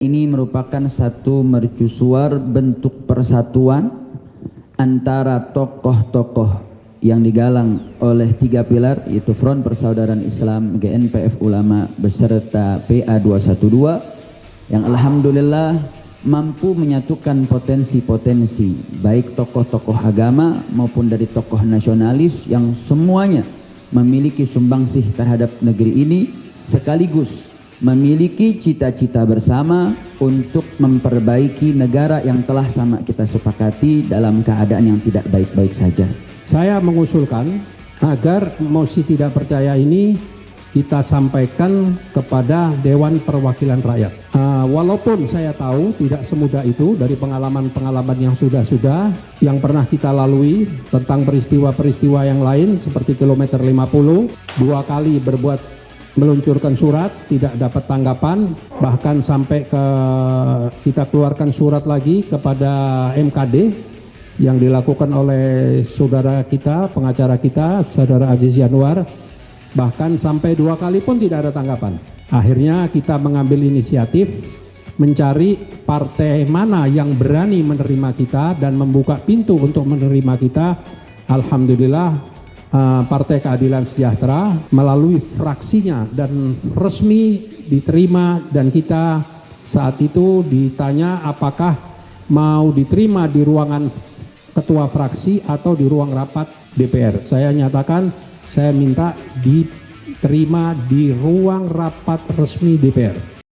Ini merupakan satu mercusuar bentuk persatuan antara tokoh-tokoh yang digalang oleh tiga pilar, yaitu Front Persaudaraan Islam, GNPF Ulama beserta PA 212, yang alhamdulillah mampu menyatukan potensi-potensi baik tokoh-tokoh agama maupun dari tokoh nasionalis yang semuanya memiliki sumbangsih terhadap negeri ini, sekaligus memiliki cita-cita bersama untuk memperbaiki negara yang telah sama kita sepakati dalam keadaan yang tidak baik-baik saja. Saya mengusulkan agar mosi tidak percaya ini kita sampaikan kepada Dewan Perwakilan Rakyat. Walaupun saya tahu tidak semudah itu dari pengalaman-pengalaman yang sudah yang pernah kita lalui tentang peristiwa-peristiwa yang lain seperti kilometer 50, 2 kali meluncurkan surat tidak dapat tanggapan, bahkan sampai kita keluarkan surat lagi kepada MKD yang dilakukan oleh saudara kita, pengacara kita, saudara Aziz Yanuar, bahkan sampai 2 kali pun tidak ada tanggapan. Akhirnya kita mengambil inisiatif mencari partai mana yang berani menerima kita dan membuka pintu untuk menerima kita. Alhamdulillah Partai Keadilan Sejahtera melalui fraksinya dan resmi diterima, dan kita saat itu ditanya apakah mau diterima di ruangan ketua fraksi atau di ruang rapat DPR. Saya nyatakan saya minta diterima di ruang rapat resmi DPR.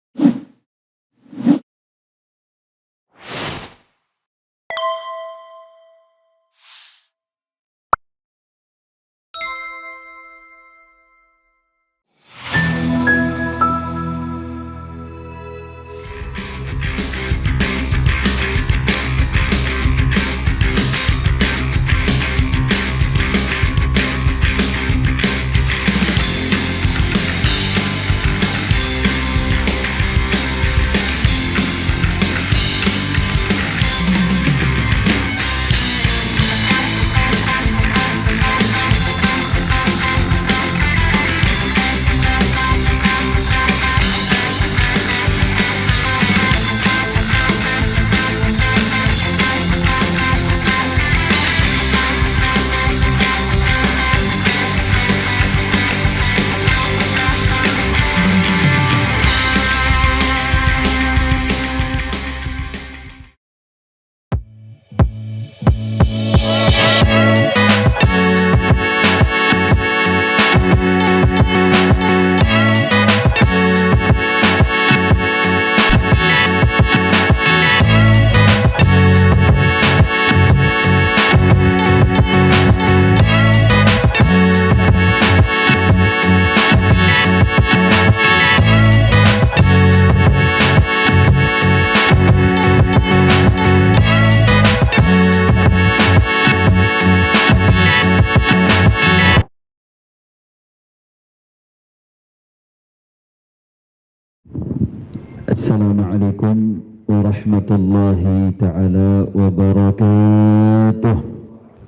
Assalamualaikum warahmatullahi ta'ala wabarakatuh.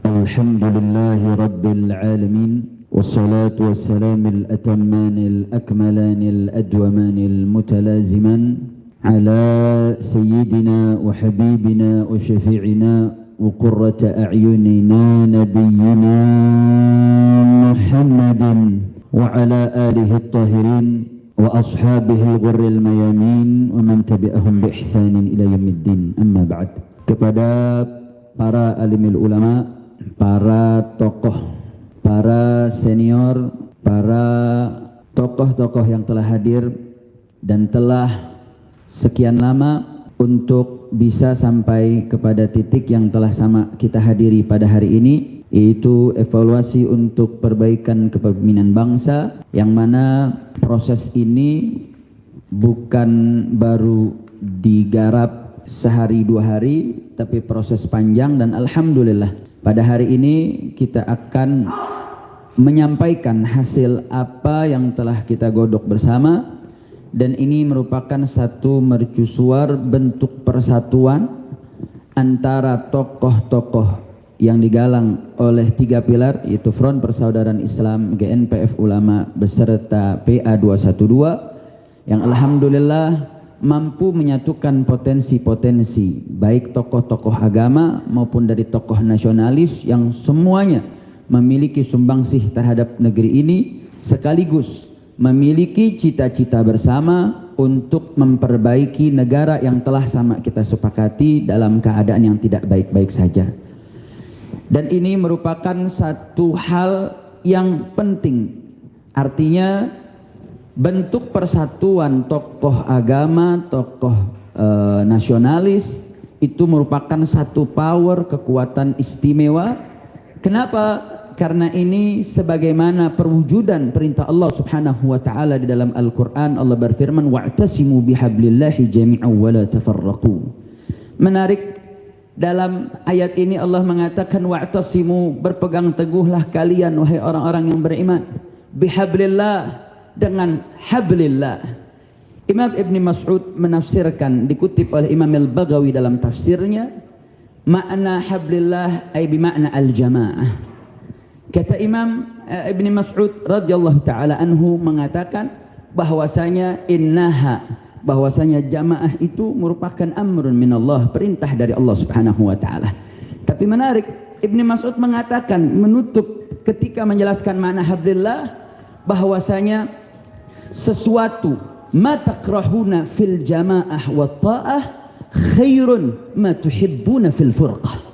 Alhamdulillahi rabbil alamin, wassalatu wassalamul atammanil akmalanil adwamanil mutalaziman ala sayyidina wa habibina wa syafi'ina wa qurrata a'yunina nabiyyina Muhammadin wa ala alihi at-tahirin wa ashabihil ghurril mayamin wa man tabi'ahum bi ihsanin ila yaumiddin, amma ba'd. Kepada para alimil ulama, para tokoh, para senior, para tokoh-tokoh yang telah hadir dan telah sekian lama untuk bisa sampai kepada titik yang telah sama kita hadiri pada hari ini, yaitu evaluasi untuk perbaikan kepemimpinan bangsa, yang mana proses ini bukan baru digarap sehari 2 hari, tapi proses panjang, dan alhamdulillah pada hari ini kita akan menyampaikan hasil apa yang telah kita godok bersama, dan ini merupakan satu mercusuar bentuk persatuan antara tokoh-tokoh yang digalang oleh tiga pilar, yaitu Front Persaudaraan Islam, GNPF Ulama beserta PA 212, yang alhamdulillah mampu menyatukan potensi-potensi baik tokoh-tokoh agama maupun dari tokoh nasionalis yang semuanya memiliki sumbangsih terhadap negeri ini, sekaligus memiliki cita-cita bersama untuk memperbaiki negara yang telah sama kita sepakati dalam keadaan yang tidak baik-baik saja. Dan ini merupakan satu hal yang penting. Artinya bentuk persatuan tokoh agama, tokoh nasionalis itu merupakan satu power, kekuatan istimewa. Kenapa? Karena ini sebagaimana perwujudan perintah Allah Subhanahu wa taala di dalam Al-Qur'an. Allah berfirman, wa'tasimu bihablillahi jami'an wa la tafarraqu. Menarik, dalam ayat ini Allah mengatakan wa'tasimu, berpegang teguhlah kalian wahai orang-orang yang beriman, bihablillah, dengan hablillah. Imam Ibn Mas'ud menafsirkan, dikutip oleh Imam Al-Baghawi dalam tafsirnya, makna hablillah ay bimakna al-jamaah. Kata Imam Ibn Mas'ud radhiyallahu taala anhu mengatakan bahwasanya bahwasanya jamaah itu merupakan amrun minallah, perintah dari Allah Subhanahu wa taala. Tapi menarik, Ibn Mas'ud mengatakan, menutup ketika menjelaskan makna hablillah, bahwasanya sesuatu ma takrahuna fil jamaah wa ta'ah khairun ma tuhibbuna fil furqah.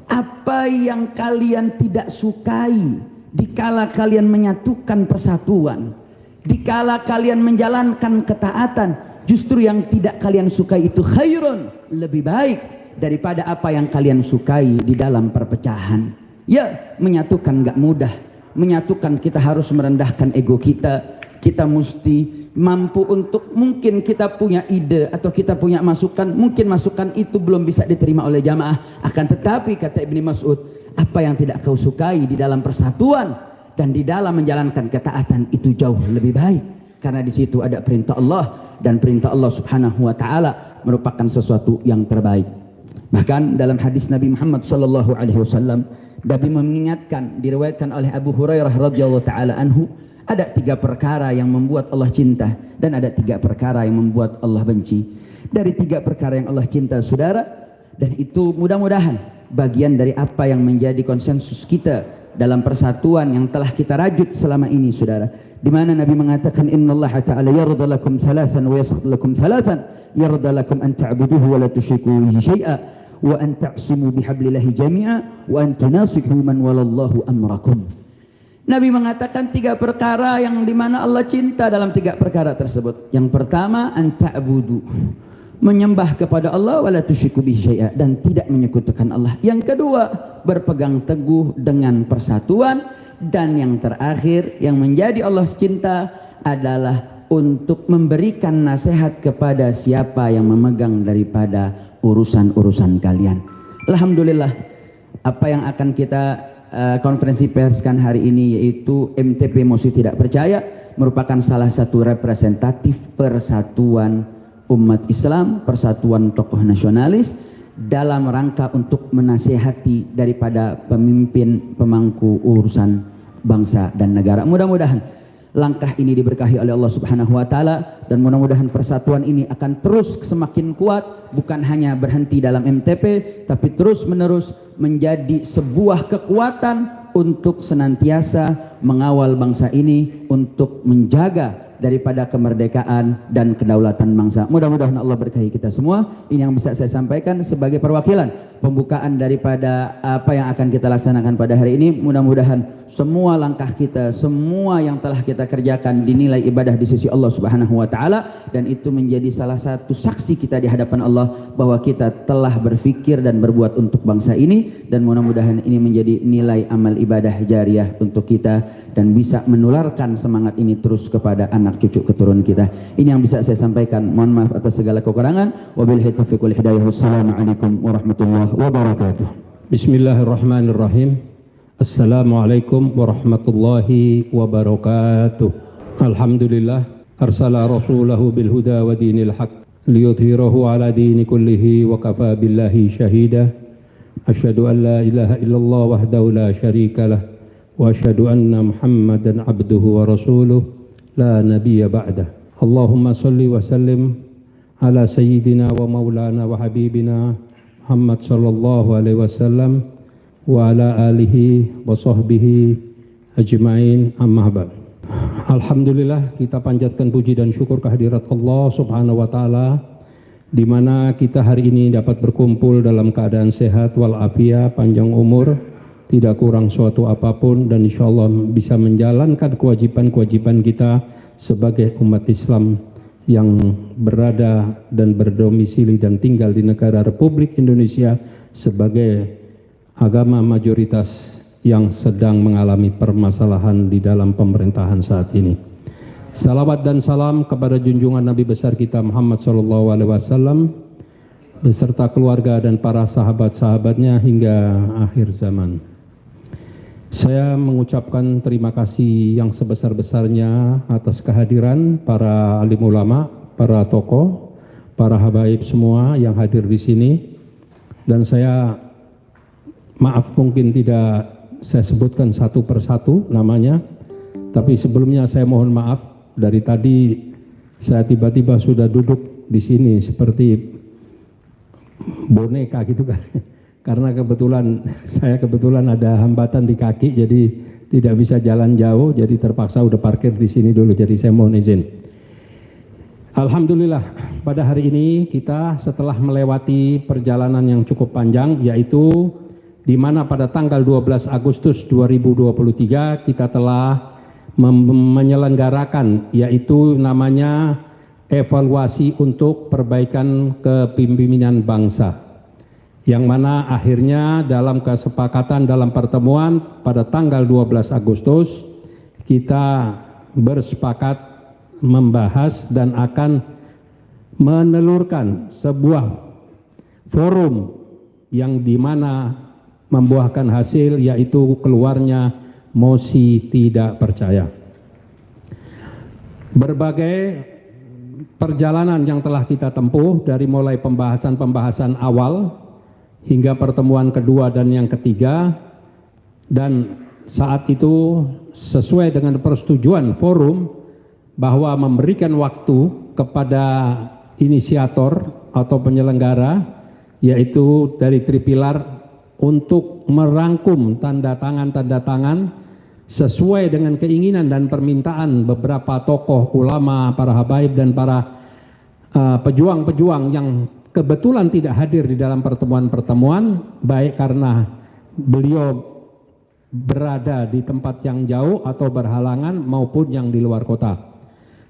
Apa yang kalian tidak sukai dikala kalian menyatukan persatuan, dikala kalian menjalankan ketaatan, justru yang tidak kalian sukai itu khairun, lebih baik daripada apa yang kalian sukai di dalam perpecahan. Ya, menyatukan gak mudah. Menyatukan kita harus merendahkan ego kita. Kita mesti mampu untuk, mungkin kita punya ide atau kita punya masukan, mungkin masukan itu belum bisa diterima oleh jamaah, akan tetapi kata Ibn Mas'ud, apa yang tidak kau sukai di dalam persatuan dan di dalam menjalankan ketaatan itu jauh lebih baik, karena di situ ada perintah Allah, dan perintah Allah Subhanahu wa taala merupakan sesuatu yang terbaik. Bahkan dalam hadis Nabi Muhammad sallallahu alaihi wasallam, Nabi mengingatkan, diriwayatkan oleh Abu Hurairah radhiyallahu taala anhu, ada 3 perkara yang membuat Allah cinta dan ada 3 perkara yang membuat Allah benci. Dari 3 perkara yang Allah cinta, saudara, dan itu mudah-mudahan bagian dari apa yang menjadi konsensus kita dalam persatuan yang telah kita rajut selama ini, saudara. Di mana Nabi mengatakan, innallaha ta'ala yarda lakum thalathan wa yaskhut lakum thalathan, yarda lakum an ta'buduhu wa la tusyriku bihi syai'a wa an ta'simu bihablillahi jami'a wa an tunasihu man walallahu amrakum. Nabi mengatakan 3 perkara yang dimana Allah cinta dalam 3 perkara tersebut. Yang pertama, anta'budu, menyembah kepada Allah, wala tusyriku bihi syai'a, dan tidak menyekutukan Allah. Yang kedua, berpegang teguh dengan persatuan. Dan yang terakhir yang menjadi Allah cinta adalah untuk memberikan nasihat kepada siapa yang memegang daripada urusan-urusan kalian. Alhamdulillah, apa yang akan kita konferensi perskan hari ini, yaitu MTP Mosi Tidak Percaya, merupakan salah satu representatif persatuan umat Islam, persatuan tokoh nasionalis dalam rangka untuk menasihati daripada pemimpin pemangku urusan bangsa dan negara. Mudah-mudahan langkah ini diberkahi oleh Allah Subhanahu wa taala, dan mudah-mudahan persatuan ini akan terus semakin kuat, bukan hanya berhenti dalam MTP, tapi terus-menerus menjadi sebuah kekuatan untuk senantiasa mengawal bangsa ini untuk menjaga daripada kemerdekaan dan kedaulatan bangsa. Mudah-mudahan Allah berkahi kita semua. Ini yang bisa saya sampaikan sebagai perwakilan pembukaan daripada apa yang akan kita laksanakan pada hari ini. Mudah-mudahan semua langkah kita, semua yang telah kita kerjakan dinilai ibadah di sisi Allah Subhanahu wa taala, dan itu menjadi salah satu saksi kita di hadapan Allah bahwa kita telah berpikir dan berbuat untuk bangsa ini, dan mudah-mudahan ini menjadi nilai amal ibadah jariah untuk kita dan bisa menularkan semangat ini terus kepada anak cucu keturunan kita. Ini yang bisa saya sampaikan. Mohon maaf atas segala kekurangan. Wabillahi taufiq wal hidayah. Wassalamualaikum warahmatullahi wabarakatuh. Bismillahirrahmanirrahim. Assalamualaikum warahmatullahi wabarakatuh. Alhamdulillah arsala rasulahu bil huda wa dinil haq liyudhhirahu ala dini kullihi wa kafa billahi syahida. Asyhadu an la ilaha illallah wahdahu la syarika lah wa asyhadu anna Muhammadan abduhu wa rasuluh la nabiyya ba'dah. Allahumma salli wa sallim ala sayyidina wa maulana wa habibina Muhammad sallallahu alaihi wasallam wa ala alihi wa sahbihi ajma'in, amma ba'd. Alhamdulillah, kita panjatkan puji dan syukur kehadirat Allah Subhanahu wa taala di mana kita hari ini dapat berkumpul dalam keadaan sehat walafiat, panjang umur, tidak kurang suatu apapun, dan insyaallah bisa menjalankan kewajiban-kewajiban kita sebagai umat Islam yang berada dan berdomisili dan tinggal di negara Republik Indonesia sebagai agama mayoritas yang sedang mengalami permasalahan di dalam pemerintahan saat ini. Salawat dan salam kepada junjungan Nabi besar kita Muhammad SAW beserta keluarga dan para sahabat-sahabatnya hingga akhir zaman. Saya mengucapkan terima kasih yang sebesar-besarnya atas kehadiran para alim ulama, para tokoh, para habaib semua yang hadir di sini. Dan saya maaf mungkin tidak saya sebutkan satu persatu namanya, tapi sebelumnya saya mohon maaf, dari tadi saya tiba-tiba sudah duduk di sini seperti boneka gitu kan, karena saya kebetulan ada hambatan di kaki, jadi tidak bisa jalan jauh, jadi terpaksa udah parkir di sini dulu, jadi saya mohon izin. Alhamdulillah, pada hari ini kita setelah melewati perjalanan yang cukup panjang, yaitu di mana pada tanggal 12 Agustus 2023 kita telah menyelenggarakan, yaitu namanya evaluasi untuk perbaikan kepemimpinan bangsa, yang mana akhirnya dalam kesepakatan dalam pertemuan pada tanggal 12 Agustus kita bersepakat membahas dan akan menelurkan sebuah forum yang dimana membuahkan hasil, yaitu keluarnya mosi tidak percaya. Berbagai perjalanan yang telah kita tempuh dari mulai pembahasan awal hingga pertemuan kedua dan yang ketiga, dan saat itu sesuai dengan persetujuan forum bahwa memberikan waktu kepada inisiator atau penyelenggara, yaitu dari Tripilar, untuk merangkum tanda tangan sesuai dengan keinginan dan permintaan beberapa tokoh ulama, para habaib dan para pejuang-pejuang yang kebetulan tidak hadir di dalam pertemuan-pertemuan, baik karena beliau berada di tempat yang jauh atau berhalangan maupun yang di luar kota.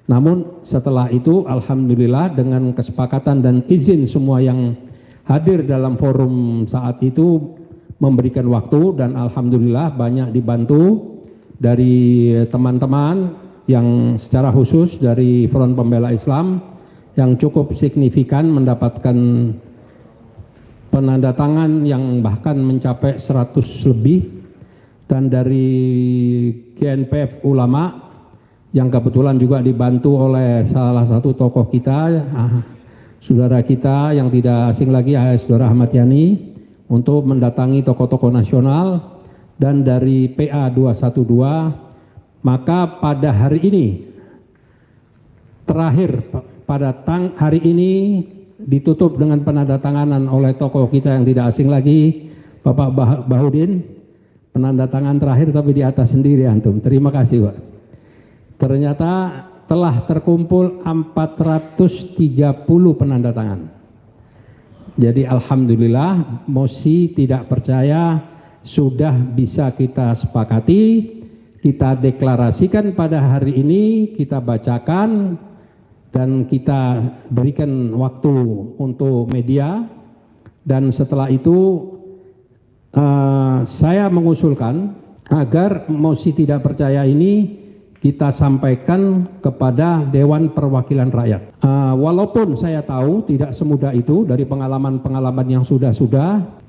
Namun setelah itu alhamdulillah dengan kesepakatan dan izin semua yang hadir dalam forum saat itu memberikan waktu, dan alhamdulillah banyak dibantu dari teman-teman yang secara khusus dari Front Pembela Islam yang cukup signifikan mendapatkan penandatangan yang bahkan mencapai 100 lebih, dan dari GNPF Ulama yang kebetulan juga dibantu oleh salah satu tokoh kita, saudara kita yang tidak asing lagi, saudara Ahmad Yani, untuk mendatangi tokoh-tokoh nasional, dan dari PA 212. Maka pada hari ini, terakhir pada hari ini ditutup dengan penandatanganan oleh tokoh kita yang tidak asing lagi, Bapak Bahudin. Penandatangan terakhir tapi di atas sendiri antum. Terima kasih Pak. Ternyata telah terkumpul 430 penandatangan. Jadi alhamdulillah mosi tidak percaya sudah bisa kita sepakati, kita deklarasikan pada hari ini, kita bacakan dan kita berikan waktu untuk media, dan setelah itu saya mengusulkan agar mosi tidak percaya ini kita sampaikan kepada Dewan Perwakilan Rakyat. Walaupun saya tahu tidak semudah itu dari pengalaman-pengalaman yang sudah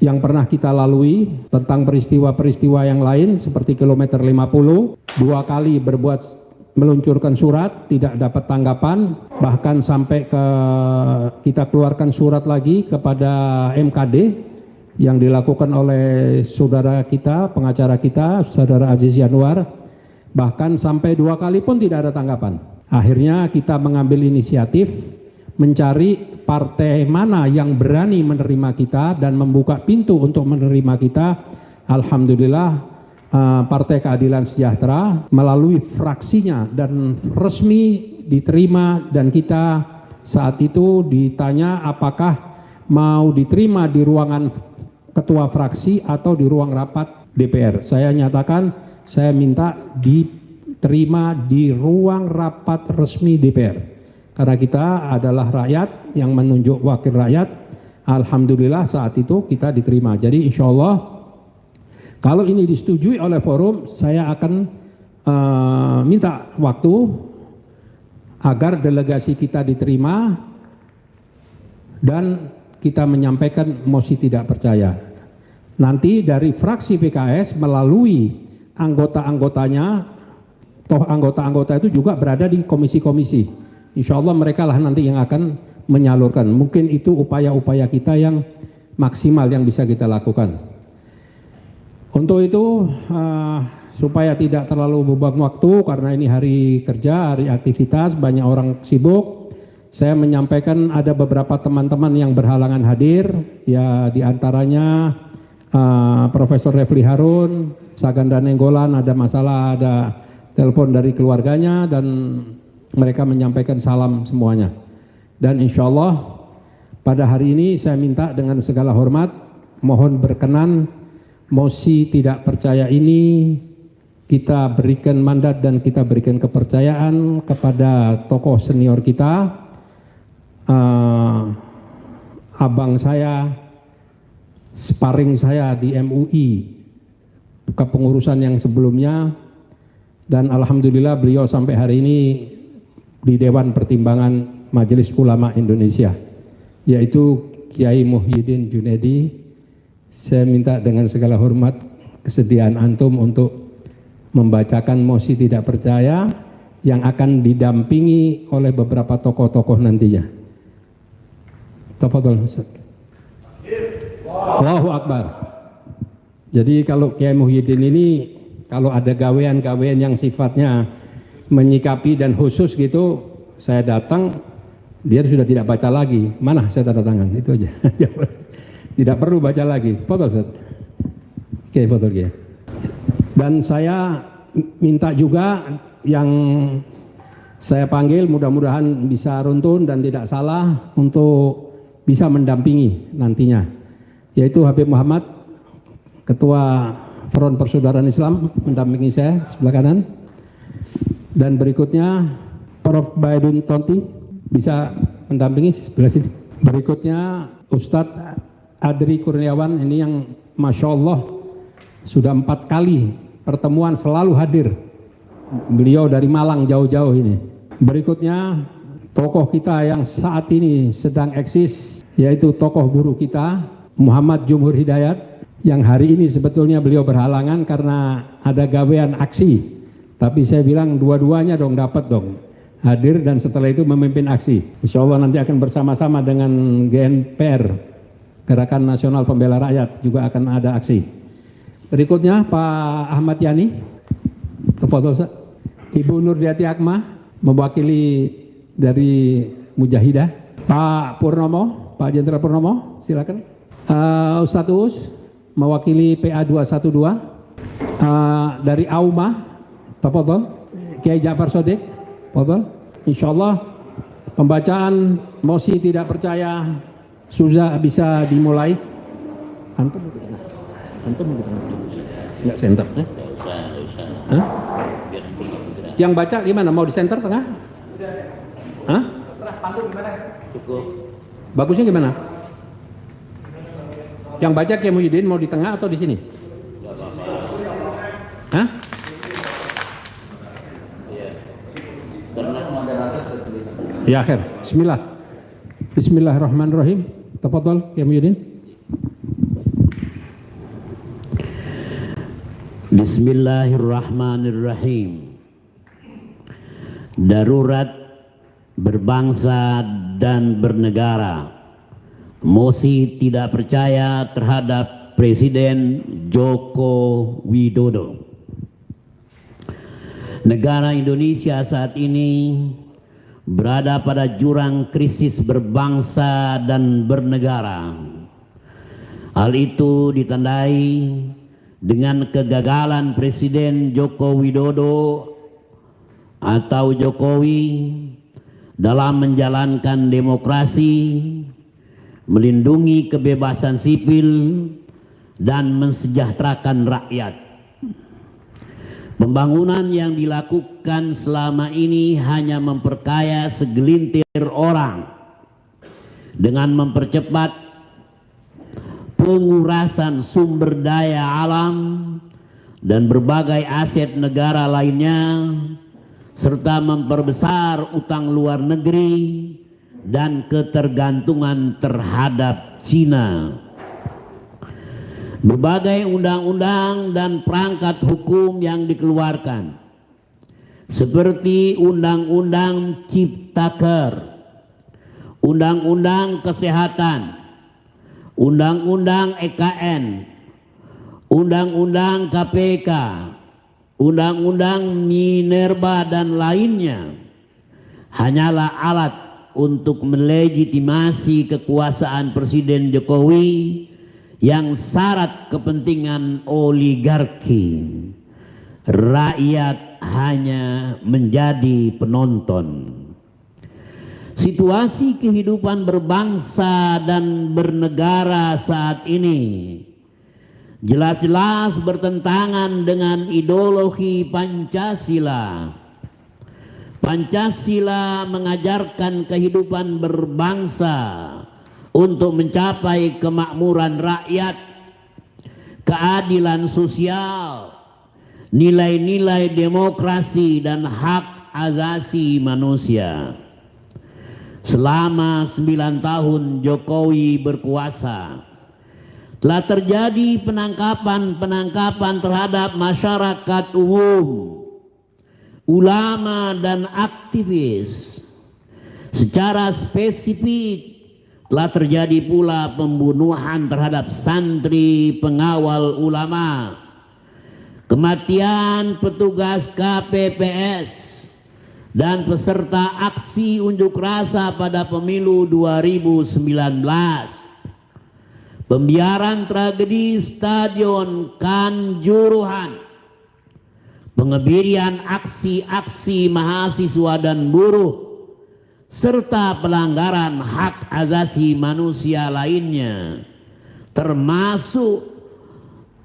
yang pernah kita lalui tentang peristiwa-peristiwa yang lain seperti kilometer 50, 2 kali meluncurkan surat tidak dapat tanggapan, bahkan sampai kita keluarkan surat lagi kepada MKD yang dilakukan oleh saudara kita, pengacara kita, saudara Aziz Yanuar. Bahkan sampai 2 kali pun tidak ada tanggapan. Akhirnya kita mengambil inisiatif mencari partai mana yang berani menerima kita dan membuka pintu untuk menerima kita. Alhamdulillah, Partai Keadilan Sejahtera melalui fraksinya dan resmi diterima, dan kita saat itu ditanya apakah mau diterima di ruangan ketua fraksi atau di ruang rapat DPR. Saya nyatakan saya minta diterima di ruang rapat resmi DPR, karena kita adalah rakyat yang menunjuk wakil rakyat. Alhamdulillah saat itu kita diterima. Jadi insya Allah kalau ini disetujui oleh forum, saya akan minta waktu agar delegasi kita diterima dan kita menyampaikan mosi tidak percaya. Nanti dari fraksi PKS melalui anggota-anggotanya, toh anggota-anggota itu juga berada di komisi-komisi. Insya Allah mereka lah nanti yang akan menyalurkan. Mungkin itu upaya-upaya kita yang maksimal yang bisa kita lakukan. Untuk itu supaya tidak terlalu beban waktu, karena ini hari kerja, hari aktivitas, banyak orang sibuk, saya menyampaikan ada beberapa teman-teman yang berhalangan hadir, ya diantaranya Profesor Refli Harun, Saganda Nenggolan ada masalah, ada telepon dari keluarganya, dan mereka menyampaikan salam semuanya. Dan insya Allah pada hari ini saya minta dengan segala hormat, mohon berkenan mosi tidak percaya ini kita berikan mandat dan kita berikan kepercayaan kepada tokoh senior kita, abang saya, sparring saya di MUI kepengurusan yang sebelumnya, dan alhamdulillah beliau sampai hari ini di Dewan Pertimbangan Majelis Ulama Indonesia, yaitu Kiai Muhyiddin Junedi. Saya minta dengan segala hormat kesediaan antum untuk membacakan mosi tidak percaya yang akan didampingi oleh beberapa tokoh-tokoh nantinya. Tafadhol Ustaz. Allahu Akbar. Jadi kalau Kiai Muhyiddin ini kalau ada gawean-gawean yang sifatnya menyikapi dan khusus gitu, saya datang dia sudah tidak baca lagi. Mana saya tanda tangan, itu aja. Tidak perlu baca lagi. Foto Ustaz. Oke, foto dia. Dan saya minta juga yang saya panggil mudah-mudahan bisa runtun dan tidak salah untuk bisa mendampingi nantinya, yaitu Habib Muhammad, Ketua Front Persaudaraan Islam, mendampingi saya sebelah kanan. Dan berikutnya Prof. Baidun Tonti bisa mendampingi sebelah sini. Berikutnya Ustadz Adri Kurniawan, ini yang Masya Allah sudah 4 kali pertemuan selalu hadir. Beliau dari Malang jauh-jauh ini. Berikutnya tokoh kita yang saat ini sedang eksis, yaitu tokoh buruh kita Muhammad Jumhur Hidayat, yang hari ini sebetulnya beliau berhalangan karena ada gawean aksi. Tapi saya bilang dua-duanya dong, dapat dong hadir dan setelah itu memimpin aksi. Insya Allah nanti akan bersama-sama dengan GNPR, Gerakan Nasional Pembela Rakyat, juga akan ada aksi. Berikutnya Pak Ahmad Yani, Ibu Nurdiati Akma mewakili dari Mujahidah. Pak Purnomo, Pak Jenderal Purnomo, silakan. Ustadz Uus mewakili PA 212. Dari Auma, tafadhol. Kiai Ja'far Shodiq, tafadhol. Insyaallah pembacaan mosi tidak percaya sudah bisa dimulai. Antum gitu. Enggak center. Hah? Yang baca gimana? Mau di center tengah? Hah? Terserah pantun gimana? Cukup. Bagusnya gimana? Yang baca Kiai Muhyiddin mau di tengah atau di sini? Hah? Ya akhir. Bismillah. Bismillahirrahmanirrahim. Tafadhol Kiai Muhyiddin. Bismillahirrahmanirrahim. Darurat berbangsa dan bernegara. Mosi tidak percaya terhadap Presiden Joko Widodo. Negara Indonesia saat ini berada pada jurang krisis berbangsa dan bernegara. Hal itu ditandai dengan kegagalan Presiden Joko Widodo atau Jokowi dalam menjalankan demokrasi, melindungi kebebasan sipil, dan mensejahterakan rakyat. Pembangunan yang dilakukan selama ini hanya memperkaya segelintir orang dengan mempercepat pengurasan sumber daya alam dan berbagai aset negara lainnya, serta memperbesar utang luar negeri dan ketergantungan terhadap Cina. Berbagai undang-undang dan perangkat hukum yang dikeluarkan, seperti Undang-Undang Ciptaker, Undang-Undang Kesehatan, Undang-Undang EKN, Undang-Undang KPK, Undang-Undang Minerba dan lainnya, hanyalah alat untuk melegitimasi kekuasaan Presiden Jokowi yang syarat kepentingan oligarki. Rakyat hanya menjadi penonton. Situasi kehidupan berbangsa dan bernegara saat ini jelas-jelas bertentangan dengan ideologi Pancasila. Pancasila mengajarkan kehidupan berbangsa untuk mencapai kemakmuran rakyat, keadilan sosial, nilai-nilai demokrasi dan hak asasi manusia. Selama 9 tahun Jokowi berkuasa, telah terjadi penangkapan terhadap masyarakat umum, ulama dan aktivis. Secara spesifik telah terjadi pula pembunuhan terhadap santri pengawal ulama, kematian petugas KPPS dan peserta aksi unjuk rasa pada pemilu 2019, pembiaran tragedi Stadion Kanjuruhan, pengebirian aksi-aksi mahasiswa dan buruh, serta pelanggaran hak asasi manusia lainnya, termasuk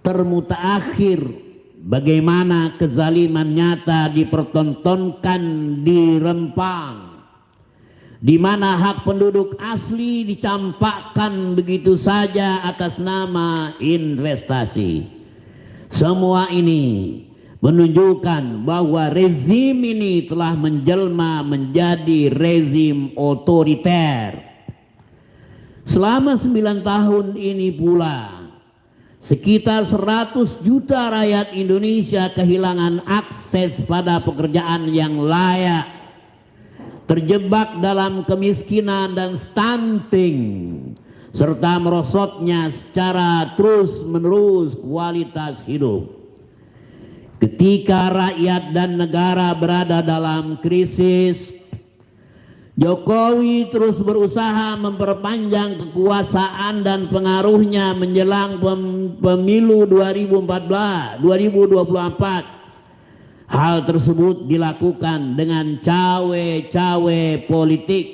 termutaakhir bagaimana kezaliman nyata dipertontonkan di Rempang, di mana hak penduduk asli dicampakkan begitu saja atas nama investasi. Semua ini menunjukkan bahwa rezim ini telah menjelma menjadi rezim otoriter. Selama 9 tahun ini pula, sekitar 100 juta rakyat Indonesia kehilangan akses pada pekerjaan yang layak, terjebak dalam kemiskinan dan stunting, serta merosotnya secara terus-menerus kualitas hidup. Ketika rakyat dan negara berada dalam krisis, Jokowi terus berusaha memperpanjang kekuasaan dan pengaruhnya menjelang pemilu 2024. Hal tersebut dilakukan dengan cawe-cawe politik,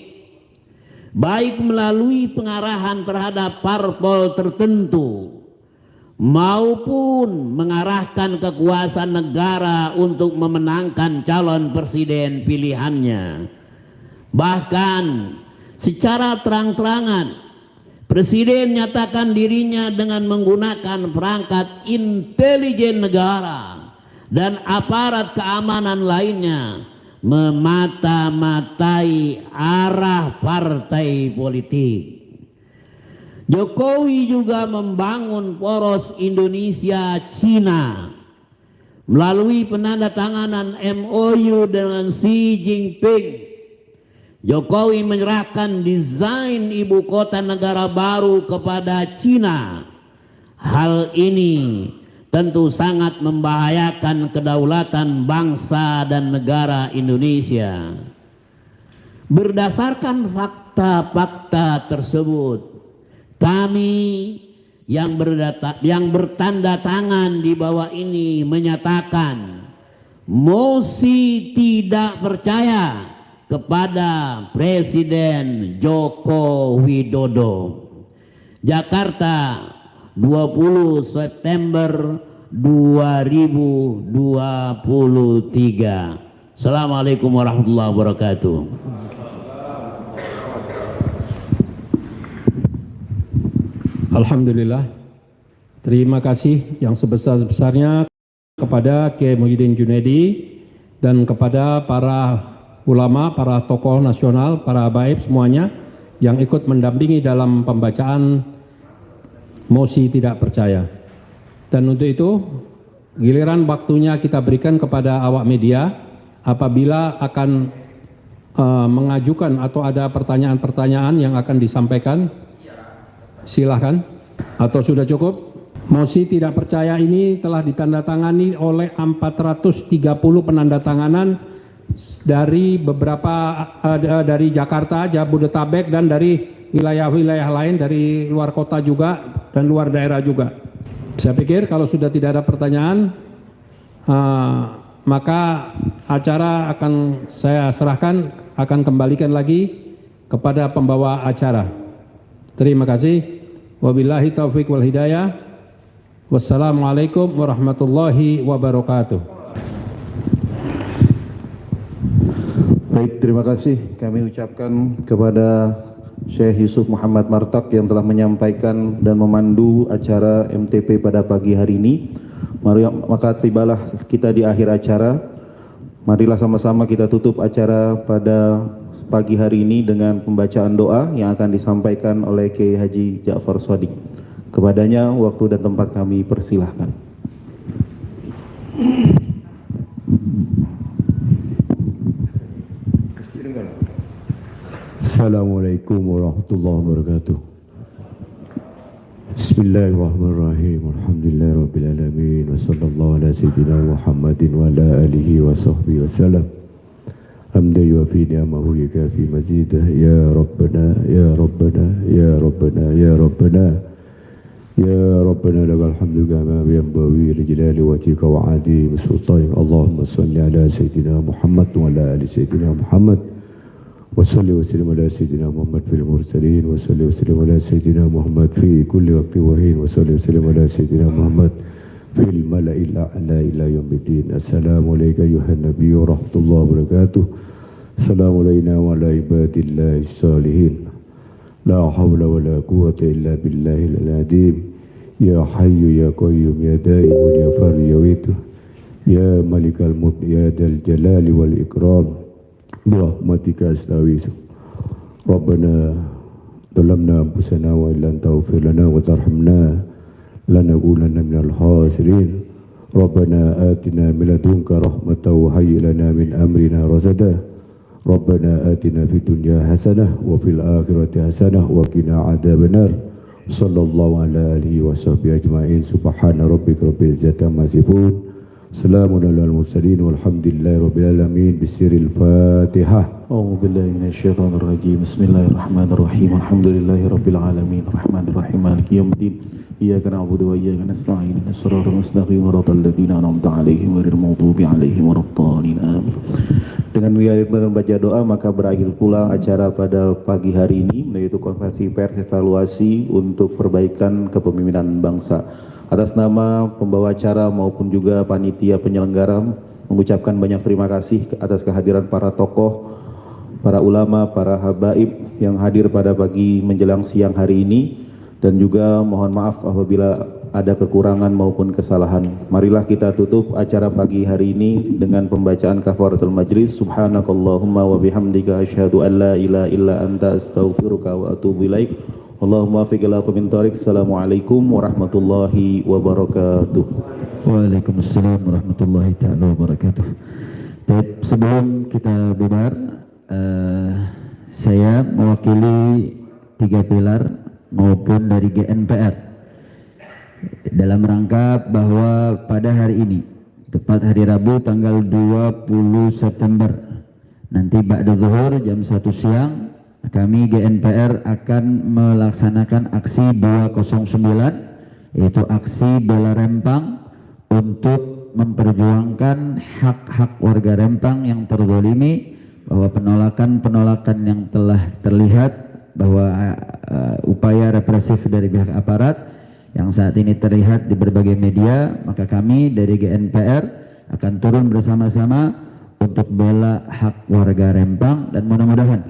baik melalui pengarahan terhadap parpol tertentu maupun mengarahkan kekuasaan negara untuk memenangkan calon presiden pilihannya. Bahkan secara terang-terangan presiden nyatakan dirinya dengan menggunakan perangkat intelijen negara dan aparat keamanan lainnya memata-matai arah partai politik. Jokowi juga membangun poros Indonesia-Cina melalui penandatanganan MOU dengan Xi Jinping. Jokowi menyerahkan desain ibu kota negara baru kepada Cina. Hal ini tentu sangat membahayakan kedaulatan bangsa dan negara Indonesia. Berdasarkan fakta-fakta tersebut, kami yang bertanda tangan di bawah ini menyatakan mosi tidak percaya kepada Presiden Joko Widodo. Jakarta, 20 September 2023. Assalamualaikum warahmatullahi wabarakatuh. Alhamdulillah, terima kasih yang sebesar-besarnya kepada Kiai Muhyiddin Junaidi dan kepada para ulama, para tokoh nasional, para habaib semuanya yang ikut mendampingi dalam pembacaan mosi tidak percaya. Dan untuk itu, giliran waktunya kita berikan kepada awak media apabila akan mengajukan atau ada pertanyaan-pertanyaan yang akan disampaikan. Silahkan, atau sudah cukup? Mosi tidak percaya ini telah ditandatangani oleh 430 penandatanganan dari beberapa dari Jakarta, Jabodetabek, dan dari wilayah-wilayah lain, dari luar kota juga dan luar daerah juga. Saya pikir kalau sudah tidak ada pertanyaan, maka acara akan saya serahkan, akan kembalikan lagi kepada pembawa acara. Terima kasih. Wabillahi taufiq wal hidayah. Wassalamualaikum warahmatullahi wabarakatuh. Baik, terima kasih kami ucapkan kepada Syekh Yusuf Muhammad Martak yang telah menyampaikan dan memandu acara MTP pada pagi hari ini. Maka tibalah kita di akhir acara. Marilah sama-sama kita tutup acara pada pagi hari ini dengan pembacaan doa yang akan disampaikan oleh Kiai Haji Ja'far Shadiq. Kepadanya waktu dan tempat kami persilahkan. Assalamualaikum warahmatullahi wabarakatuh. Bismillahirrahmanirrahim. Alhamdulillahirabbil alamin wa sallallahu ala sayyidina Muhammadin wa ala alihi wa sahbihi wasallam. Hamdan yuwafi ni'amahu yukafi mazidah. Ya Rabbana ya Rabbana ya Rabbana ya Rabbana ya Rabbana lakal hamdu kama yanbaghi li jalali wajhika wa 'azimi sultanik. Allahumma shalli ala sayyidina Muhammad wa ala ali sayyidina Muhammad. وصلي وسلم على سيدنا محمد في المرسلين وصلي وسلم على سيدنا محمد في كل وقت وحين وصلي وسلم على سيدنا محمد في الملأ الأعلى إلى يوم الدين. السلام عليك أيها النبي ورحمة الله وبركاته. السلام علينا وعلى عباد الله الصالحين. لا حول ولا قوة إلا بالله العظيم. يا حي يا قيوم يا دائم يا فر يا ويتر يا ملك الملك يا ذا الجلال والإكرام. برحمتك أستغيث. ربنا ظلمنا أنفسنا وإن لم تغفر لنا وترحمنا لنكونن من الخاسرين. ربنا آتنا من لدنك رحمة وهيئ لنا من أمرنا رشدا. ربنا آتنا في الدنيا حسنة وفي الآخرة حسنة وقنا عذاب النار. صلى الله على آله وصحبه أجمعين. سبحان ربك رب العزة عما يصفون. Assalamu ala al-mursalin walhamdulillahi rabbil alamin. Bisiril Fatihah. A'udzu billahi minasyaitonir rajim. Bismillahirrahmanirrahim. Alhamdulillahi rabbil alamin. Arrahmanirrahim. Maliki yaumiddin. Iyyaka na'budu wa iyyaka nasta'in. Ihdinas siratal mustaqim. Shiratal ladzina an'amta 'alaihim ghairil maghdubi 'alaihim waladdallin. Amin. Dengan membaca doa maka berakhir pula acara pada pagi hari ini, yaitu konferensi pers evaluasi untuk perbaikan kepemimpinan bangsa. Atas nama pembawa acara maupun juga panitia penyelenggara mengucapkan banyak terima kasih atas kehadiran para tokoh, para ulama, para habaib yang hadir pada pagi menjelang siang hari ini, dan juga mohon maaf apabila ada kekurangan maupun kesalahan. Marilah kita tutup acara pagi hari ini dengan pembacaan kafaratul majlis. Subhanakallahumma wa bihamdika asyhadu an la ilaha illa anta astaghfiruka wa atubu ilaik. Allahumma fiq ila min tariq. Assalamualaikum warahmatullahi wabarakatuh. Waalaikumsalam warahmatullahi ta'ala wabarakatuh. Baik, sebelum kita bubar, saya mewakili 3 pilar maupun dari GNPR dalam rangka bahwa pada hari ini, tepat hari Rabu tanggal 20 September Nanti ba'da zuhur jam 1 siang kami GNPR akan melaksanakan aksi 209, yaitu aksi bela Rempang untuk memperjuangkan hak-hak warga Rempang yang terzalimi, bahwa penolakan-penolakan yang telah terlihat bahwa upaya represif dari pihak aparat yang saat ini terlihat di berbagai media, maka kami dari GNPR akan turun bersama-sama untuk bela hak warga Rempang, dan mudah-mudahan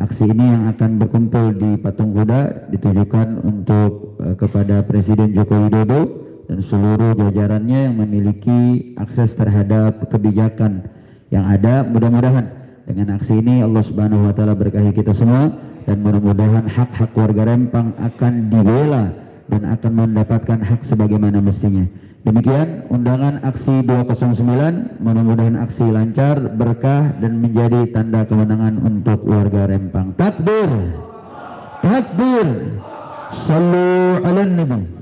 aksi ini yang akan berkumpul di Patung Kuda ditujukan untuk kepada Presiden Joko Widodo dan seluruh jajarannya yang memiliki akses terhadap kebijakan yang ada. Mudah-mudahan dengan aksi ini Allah Subhanahu wa taala berkahi kita semua, dan mudah-mudahan hak-hak warga Rempang akan dibela dan akan mendapatkan hak sebagaimana mestinya. Demikian undangan aksi 209, mudah-mudahan aksi lancar, berkah, dan menjadi tanda kemenangan untuk warga Rempang. Takbir, takbir, sallu ala nabi.